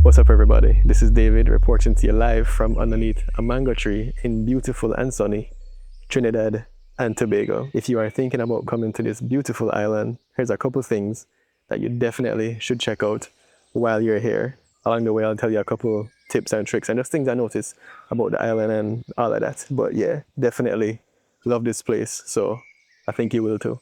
What's up, everybody? This is David reporting to you live from underneath a mango tree in beautiful and sunny Trinidad and Tobago. If you are thinking about coming to this beautiful island, here's a couple things that you definitely should check out while you're here. Along the way, I'll tell you a couple tips and tricks and just things I noticed about the island and all of that. But yeah, definitely love this place. So I think you will too.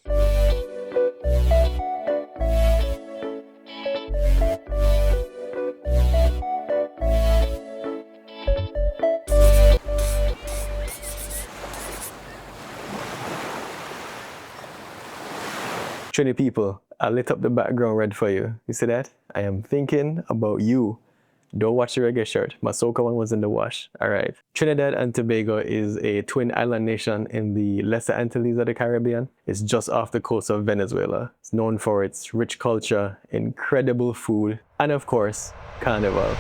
Trini people, I lit up the background red for you. You see that? I am thinking about you. Don't watch the reggae shirt. My soca one was in the wash. All right. Trinidad and Tobago is a twin island nation in the Lesser Antilles of the Caribbean. It's just off the coast of Venezuela. It's known for its rich culture, incredible food, and of course, Carnival.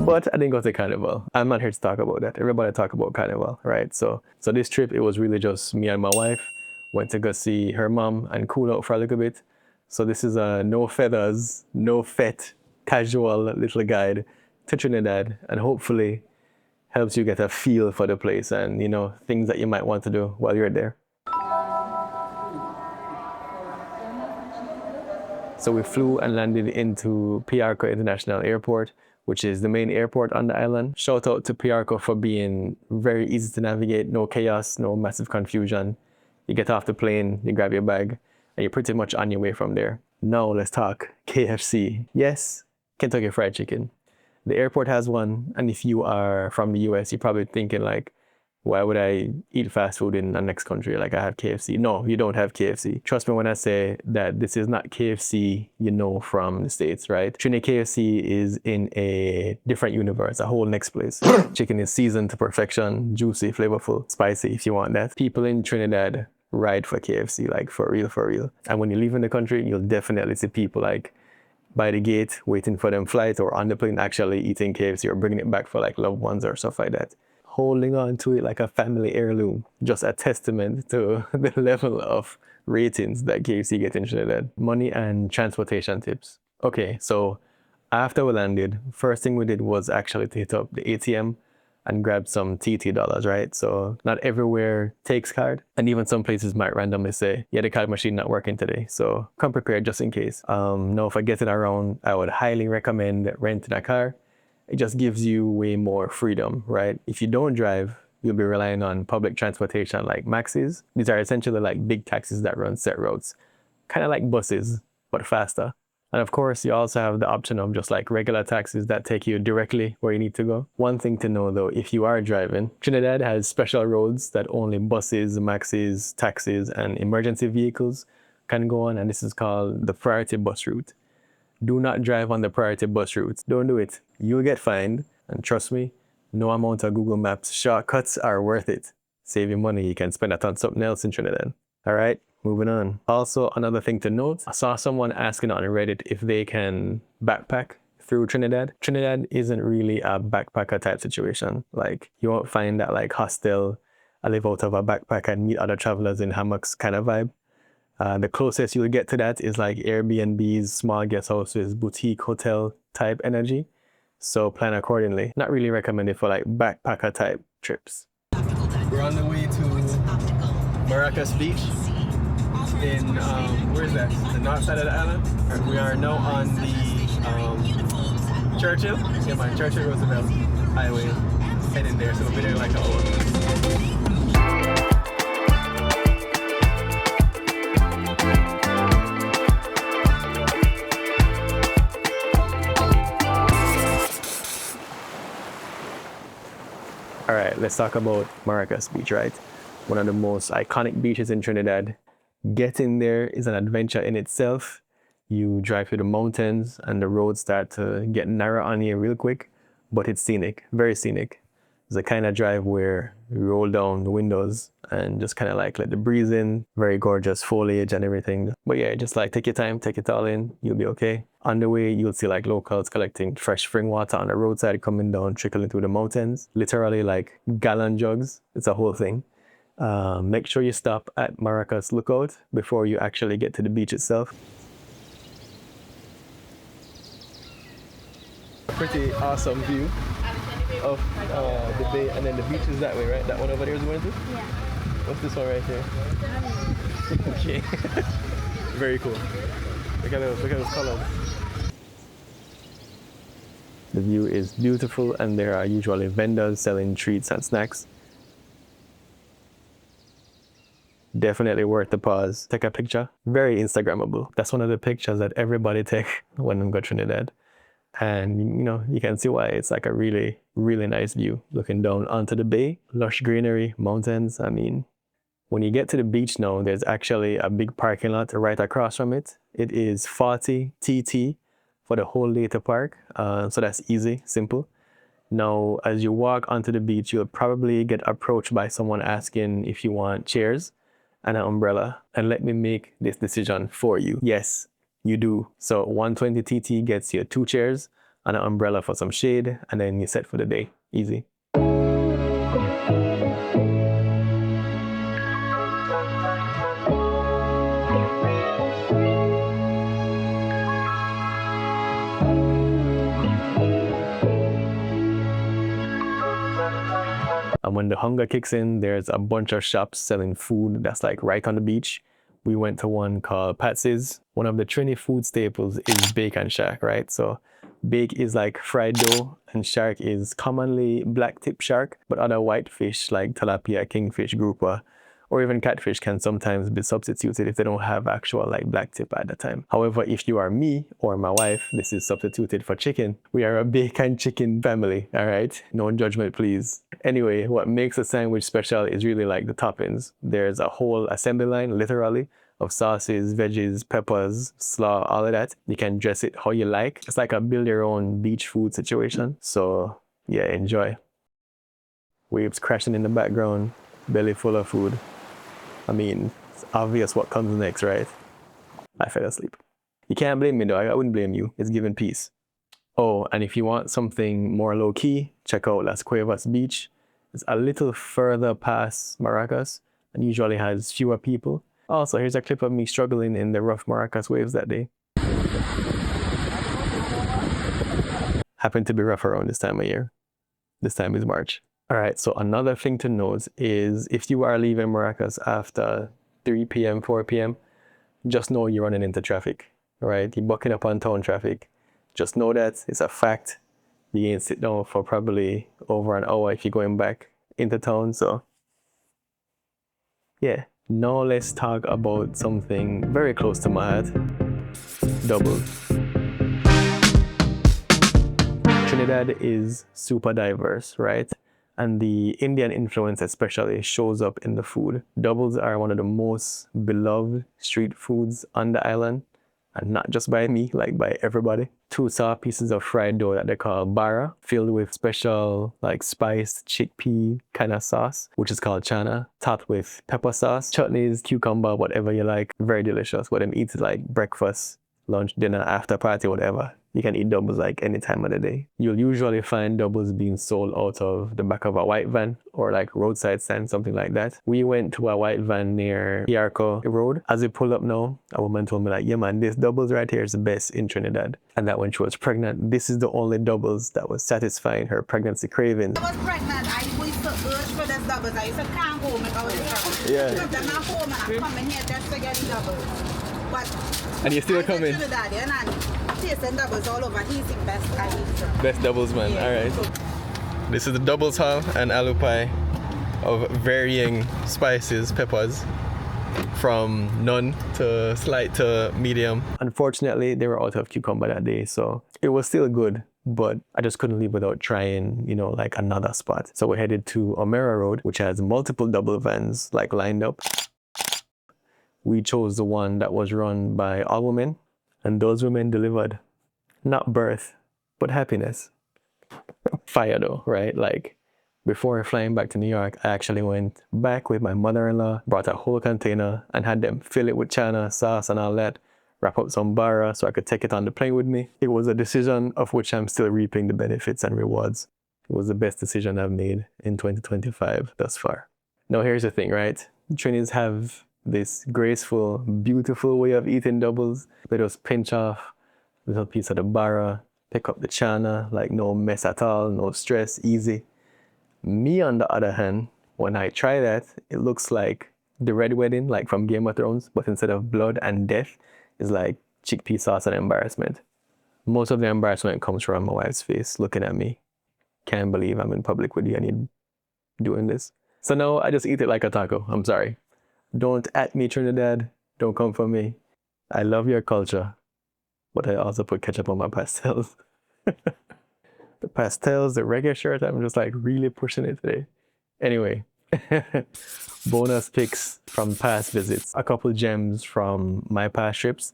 But I didn't go to Carnival. I'm not here to talk about that. Everybody talk about Carnival, right? So this trip, it was really just me and my wife. Went to go see her mom and cool out for a little bit. So this is a no feathers, no fete, casual little guide to Trinidad, and hopefully helps you get a feel for the place and, you know, things that you might want to do while you're there. So we flew and landed into Piarco International Airport, which is the main airport on the island. Shout out to Piarco for being very easy to navigate, no chaos, no massive confusion. You get off the plane, you grab your bag, and you're pretty much on your way from there. Now let's talk KFC. Yes, Kentucky Fried Chicken. The airport has one, and if you are from the US, you're probably thinking like, why would I eat fast food in the next country? Like I have KFC. No, you don't have KFC. Trust me when I say that this is not KFC you know from the States, right? Trini KFC is in a different universe, a whole next place. Chicken is seasoned to perfection, juicy, flavorful, spicy if you want that. People in Trinidad ride for KFC, like for real, for real. And when you leave in the country, you'll definitely see people like by the gate waiting for them flight or on the plane actually eating KFC or bringing it back for like loved ones or stuff like that. Holding on to it like a family heirloom. Just a testament to the level of ratings that KFC get in Trinidad. Money and transportation tips. Okay, so after we landed, first thing we did was actually to hit up the ATM and grab some TT dollars, right? So not everywhere takes card. And even some places might randomly say, yeah, the card machine not working today. So come prepared just in case. Now, if I get it around, I would highly recommend renting a car. It just gives you way more freedom, right? If you don't drive, you'll be relying on public transportation like maxis. These are essentially like big taxis that run set routes, kind of like buses, but faster. And of course, you also have the option of just like regular taxis that take you directly where you need to go. One thing to know though, if you are driving, Trinidad has special roads that only buses, maxis, taxis, and emergency vehicles can go on, and this is called the priority bus route. Do not drive on the priority bus routes. Don't do it. You'll get fined. And trust me, no amount of Google Maps shortcuts are worth it. Save your money. You can spend that on something else in Trinidad. All right, moving on. Also, another thing to note, I saw someone asking on Reddit if they can backpack through Trinidad. Trinidad isn't really a backpacker type situation. Like, you won't find that like hostel, I live out of a backpack and meet other travelers in hammocks kind of vibe. The closest you'll get to that is like Airbnbs, small guest houses, boutique hotel type energy. So plan accordingly. Not really recommended for like backpacker type trips. We're on the way to Maracas Beach in, where is that? The north side of the island. We are now on the Churchill, Churchill Roosevelt Highway, heading there. So we'll be there in like an hour. All right, let's talk about Maracas Beach, right? One of the most iconic beaches in Trinidad. Getting there is an adventure in itself. You drive through the mountains and the roads start to get narrow on you real quick, but it's scenic, very scenic. It's the kind of drive where you roll down the windows and just kind of like let the breeze in, very gorgeous foliage and everything. But yeah, just like take your time, take it all in, you'll be okay. On the way, you'll see like locals collecting fresh spring water on the roadside, coming down, trickling through the mountains. Literally like gallon jugs. It's a whole thing. Make sure you stop at Maracas Lookout before you actually get to the beach itself. pretty awesome view of the bay, and then the beach is that way, right? That one over there is going to? Yeah. What's this one right here? Okay. Very cool. Look at those colors. The view is beautiful, and there are usually vendors selling treats and snacks. Definitely worth the pause. Take a picture. Very Instagrammable. That's one of the pictures that everybody take when they go to Trinidad. And you know, you can see why. It's like a really, really nice view looking down onto the bay. Lush greenery, mountains. I mean, when you get to the beach now, there's actually a big parking lot right across from it. It is 40 TT for the whole day to park. So that's easy, simple. Now, as you walk onto the beach, you'll probably get approached by someone asking if you want chairs and an umbrella. And let me make this decision for you. Yes, you do. So 120 TT gets you 2 chairs and an umbrella for some shade, and then you're set for the day. Easy. And when the hunger kicks in, there's a bunch of shops selling food that's like right on the beach. We went to one called Patsy's. One of the Trini food staples is bacon shark, right? So bake is like fried dough, and shark is commonly black tip shark, but other white fish like tilapia, kingfish, grouper, or even catfish can sometimes be substituted if they don't have actual like black tip at the time. However, if you are me or my wife, this is substituted for chicken. We are a bacon chicken family, all right? No judgment, please. Anyway, what makes a sandwich special is really like the toppings. There's a whole assembly line, literally, of sauces, veggies, peppers, slaw, all of that. You can dress it how you like. It's like a build your own beach food situation. So yeah, enjoy. Waves crashing in the background, belly full of food. I mean, it's obvious what comes next, right? I fell asleep. You can't blame me though, I wouldn't blame you. It's giving peace. Oh, and if you want something more low-key, check out Maracas Beach. It's a little further past Maracas and usually has fewer people. Also, here's a clip of me struggling in the rough Maracas waves that day. Happened to be rough around this time of year. This time is March. All right, so another thing to note is if you are leaving Maracas after 3 p.m., 4 p.m., just know you're running into traffic, all right? You're bucking up on town traffic. Just know that it's a fact. You ain't sit down for probably over an hour if you're going back into town, so yeah. Now let's talk about something very close to my heart, doubles. Trinidad is super diverse, right? And the Indian influence especially shows up in the food. Doubles are one of the most beloved street foods on the island, and not just by me, like by everybody. 2 soft pieces of fried dough that they call bara, filled with special like spiced chickpea kind of sauce, which is called chana, topped with pepper sauce, chutneys, cucumber, whatever you like. Very delicious. What them eat like breakfast, lunch, dinner, after party, whatever. You can eat doubles like any time of the day. You'll usually find doubles being sold out of the back of a white van or like roadside stand, something like that. We went to a white van near Piarco Road. As we pull up now, a woman told me like, yeah man, this doubles right here is the best in Trinidad. And that when she was pregnant, this is the only doubles that was satisfying her pregnancy cravings. I was pregnant, I used to urge for this doubles. I used to come home and I was yeah. Because I'm not home and I'm coming here just to get doubles. But and you're still coming? Trinidad, and tasting doubles all over. He's the best I eat. Best doubles, man. Yeah. All right. This is the doubles hall and aloo pie of varying spices, peppers, from none to slight to medium. Unfortunately, they were out of cucumber that day, so it was still good, but I just couldn't leave without trying, you know, like another spot. So we headed to Omera Road, which has multiple double vans like lined up. We chose the one that was run by all women, and those women delivered not birth, but happiness. Fire though, right? Like before flying back to New York, I actually went back with my mother-in-law, brought a whole container and had them fill it with chana, sauce and all that, wrap up some bara so I could take it on the plane with me. It was a decision of which I'm still reaping the benefits and rewards. It was the best decision I've made in 2025 thus far. Now here's the thing, right? Trinis have this graceful, beautiful way of eating doubles. They just pinch off a little piece of the bara, pick up the chana, like no mess at all, no stress, easy. Me, on the other hand, when I try that, it looks like the Red Wedding, like from Game of Thrones, but instead of blood and death, it's like chickpea sauce and embarrassment. Most of the embarrassment comes from my wife's face looking at me. Can't believe I'm in public with you and you doing this. So no, I just eat it like a taco. I'm sorry. Don't at me, Trinidad. Don't come for me. I love your culture, but I also put ketchup on my pastels. The pastels, the regular shirt, I'm just like really pushing it today. Anyway, bonus picks from past visits. A couple gems from my past trips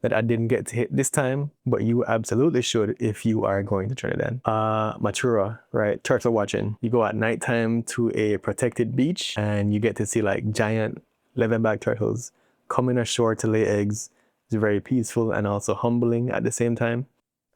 that I didn't get to hit this time, but you absolutely should if you are going to Trinidad. Matura, right? Turtle watching. You go at nighttime to a protected beach and you get to see like giant leatherback turtles coming ashore to lay eggs. It's very peaceful and also humbling at the same time.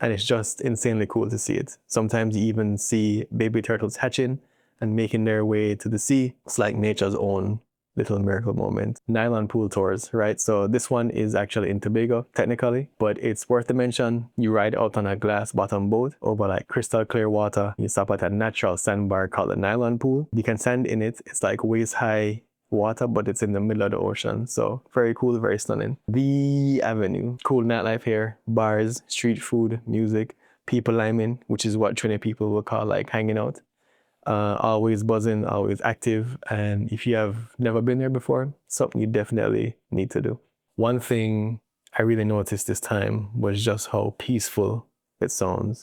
And it's just insanely cool to see it. Sometimes you even see baby turtles hatching and making their way to the sea. It's like nature's own little miracle moment. Nylon pool tours, right? So this one is actually in Tobago, technically, but it's worth the mention. You ride out on a glass bottom boat over like crystal clear water. You stop at a natural sandbar called the Nylon Pool. You can stand in it. It's like waist high water, but it's in the middle of the ocean. So very cool, very stunning. The Avenue, cool nightlife here, bars, street food, music, people liming, which is what Trini people will call like hanging out. Always buzzing, always active. And if you have never been there before, something you definitely need to do. One thing I really noticed this time was just how peaceful it sounds.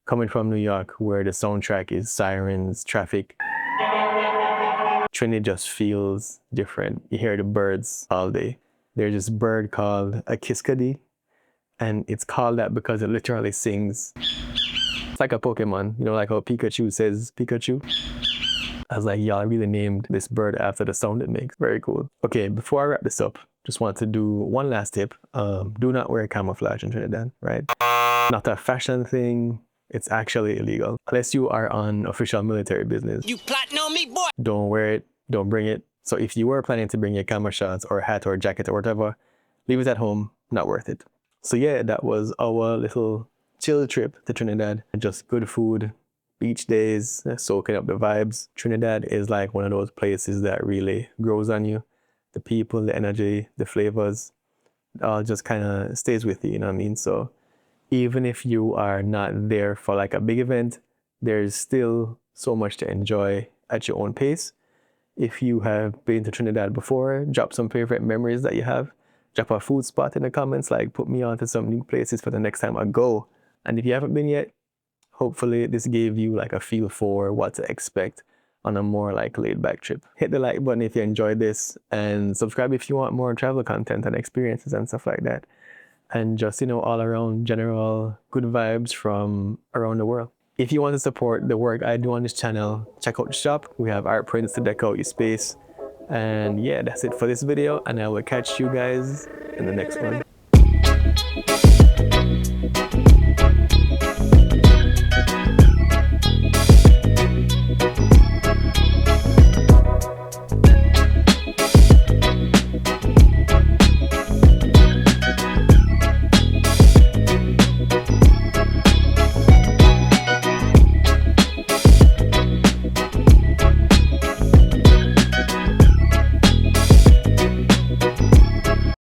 Coming from New York, where the soundtrack is sirens, traffic, Trini just feels different. You hear the birds all day. There's this bird called a kiskadi, and it's called that because it literally sings. It's like a Pokemon, you know, like how Pikachu says Pikachu. I was like, y'all really named this bird after the sound it makes. Very cool. Okay, before I wrap this up, just want to do one last tip. Do not wear camouflage in Trinidad, right? Not a fashion thing. It's actually illegal. Unless you are on official military business. You plotting on me, boy? Don't wear it. Don't bring it. So if you were planning to bring your camera shots or hat or jacket or whatever, leave it at home. Not worth it. So yeah, that was our little chill trip to Trinidad. Just good food, beach days, soaking up the vibes. Trinidad is like one of those places that really grows on you. The people, the energy, the flavors, all just kind of stays with you, you know what I mean? So even if you are not there for like a big event, there's still so much to enjoy at your own pace. If you have been to Trinidad before, drop some favorite memories that you have. Drop a food spot in the comments, like put me on to some new places for the next time I go. And if you haven't been yet, hopefully this gave you like a feel for what to expect on a more like laid back trip. Hit the like button if you enjoyed this and subscribe if you want more travel content and experiences and stuff like that. And just, you know, all around general good vibes from around the world. If you want to support the work I do on this channel, check out the shop. We have art prints to deck out your space. And yeah, that's it for this video, and I will catch you guys in the next one.